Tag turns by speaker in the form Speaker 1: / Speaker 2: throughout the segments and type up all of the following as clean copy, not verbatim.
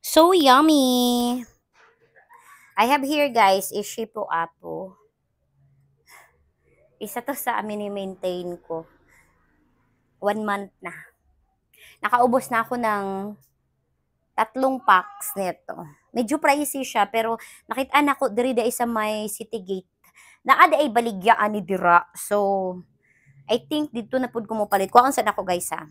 Speaker 1: So yummy! I have here guys is Shippo Apo. Isa to sa mini-maintain ko. 1 month na. Nakaubos na ako ng 3 packs nito. Medyo pricey siya pero nakita na ko diri da sa may City Gate. Naada ay baligyaan ni dira. So I think dito na pud ko mo palit. Kuhaan sa nako guys ha.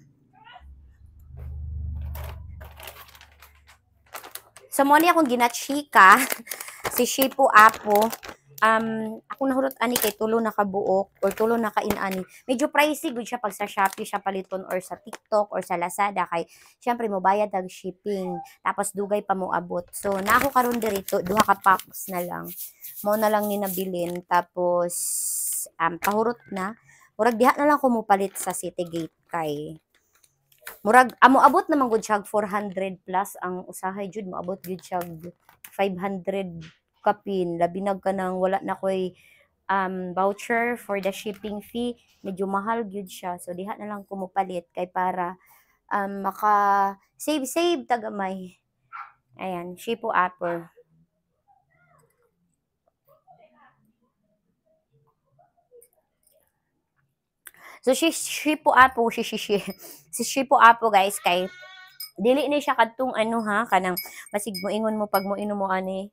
Speaker 1: So mo ni akong ginachika si Shippo Apo. Ako nahurot ani kay tulo na kabuok or tulo na kainani. Medyo pricey gud siya pag sa Shopee siya paliton or sa TikTok or sa Lazada kay syempre mo bayad ang shipping tapos dugay pa mo abot. So na ako karon dirito duha ka packs na lang. Mo na lang ni nabilin tapos pahurot na. Murag diha na lang ko mo palit sa City Gate kay murag amo abot naman gud siya 400 plus ang usahay jud mo abot gud siya 500 kapin labi na ka nang wala na koy voucher for the shipping fee medyo mahal gyud siya so diha na lang ko mopalit kay para maka save tagamay ayan Shippo Apple. So si Shippo Apple si Shippo Apple guys kay dili ni siya kadtong ano ha kanang basig mo ingon mo pag mo inom mo ani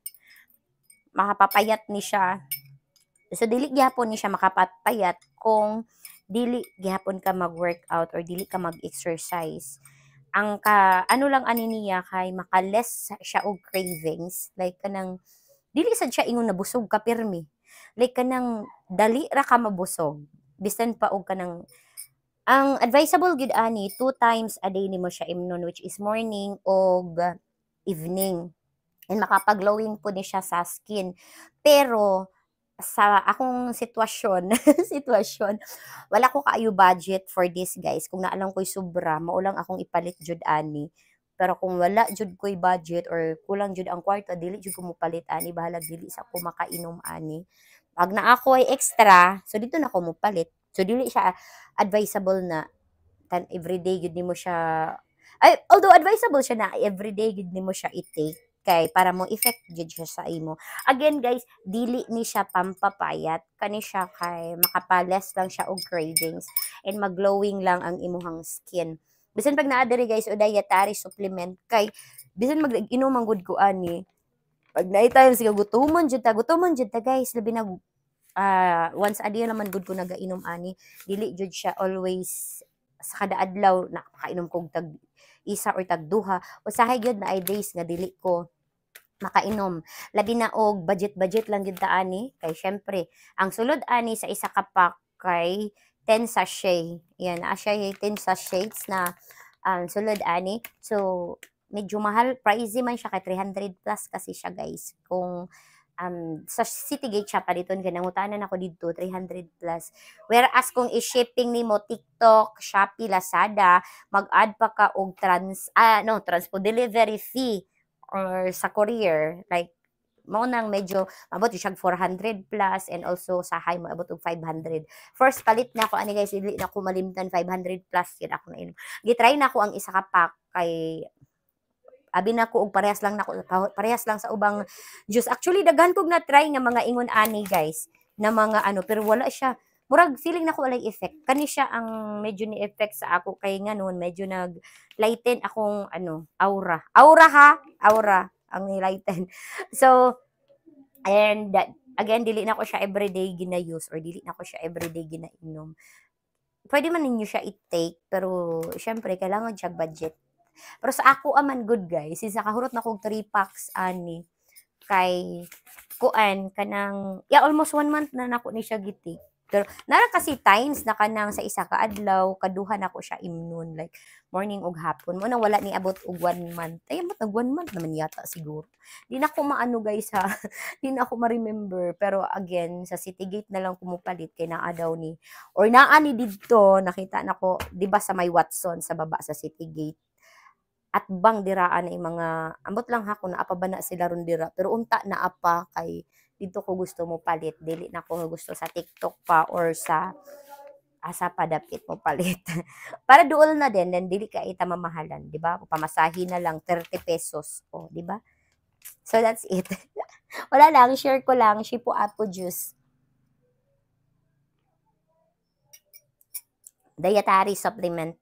Speaker 1: makapapayat ni siya. So dili gyapon ni siya makapapayat kung dili gyapon ka mag-workout or dili ka mag-exercise. Ang ka ano lang ani niya kay maka-less siya og cravings like kanang dili sad siya ingon na busog ka pirmi. Like kanang dali ra ka mabusog. Bisan pa og kanang ang advisable gud ani 2 times a day nimo siya imnon which is morning og evening. And makapag-glowing po ni siya sa skin. Pero sa akong sitwasyon, sitwasyon, wala ko kaayo budget for this guys. Kung naalang ko'y sobra, maulang akong ipalit jud ani. Pero kung wala jud ko'y budget or kulang jud ang kwarta, dili jud ko mo palit ani, bahala dili sa ako makainom ani. Pag na ako ay extra, so dito na ko mo palit. So dili siya advisable na everyday gud nimo siya ay although advisable siya na everyday gud nimo siya i-take kay para mo effect jud siya sa imo. Again guys, dili ni siya pampapayat, kani siya kay makapales lang siya og cravings and mag-glowing lang ang imuhang skin. Bisan pag naa diri guys o dietary supplement kay bisan mag-inom ang good ko ani. Pag naay tayo siya gutomon jud ta guys, labi na once a day naman good ko nagainom ani. Dili jud siya always sa kada adlaw nakainom kog tag isa or tag duha. Usahay gyud na ay days nga dili ko makainom. Labi na og budget lang gyud ta ani kay syempre ang sulod ani sa isa ka pack kay 10 sachet. Yan, naa siya 10 sachets na sulod ani. So medyo mahal, pricey man siya kay 300 plus kasi siya guys. Kung sa City Gate siya paliton ka nangutanan ako dito 300 plus. Whereas kung i-shipping nimo TikTok, Shopee, Lazada, mag-add pa ka og transpo delivery fee or sa courier like mao nang medyo mabot siya 400 plus and also sa high mo abot og 500. First palit na ako ani guys, dili na ko malimtan 500 plus yun ako na inom. Gitry na ko ang isa ka pack kay abi na ko og parehas lang sa ubang juice. Actually daghan kog na try nga mga ingon ani guys na mga ano pero wala siya murag feeling nako walay effect. Kani siya ang medyo ni effect sa ako kay nganon medyo nag lighten akong ano aura. Aura ang ni lighten. So and again dili na ko siya everyday gina-use or dili na ko siya everyday ginainom. Pwede man ninyo siya i-take pero syempre kailangan siya budget. Pero sa ako aman good guys, since nakahurot na kog 3 packs ani kay kuan kanang almost 1 month na nako ni siya giti. Pero nara kasi times na kanang sa isa ka adlaw kaduha nako siya imnon like morning ug hapon mo nang wala ni abot og 1 month. Ay abot nag 1 month naman yata siguro. Di na ko maano guys ha. Di na ako ma-remember pero again sa City Gate na lang kumupalit kay naa daw ni or naa ni didto nakita nako di ba sa may Watson sa baba sa City Gate at bang diraan ay mga ambot lang ha kung naapa ba na sila ron dira pero unta na apa kay dito ko gusto mo palit dili na ko gusto sa TikTok pa or sa asa pa dapit mo palit. Para duol na din, then dili ka ita mamahalan, di ba? Pamasahe na lang, 30 pesos. O, di ba? So, that's it. Wala lang, share ko lang, Shipo Apo Juice. Dietary supplement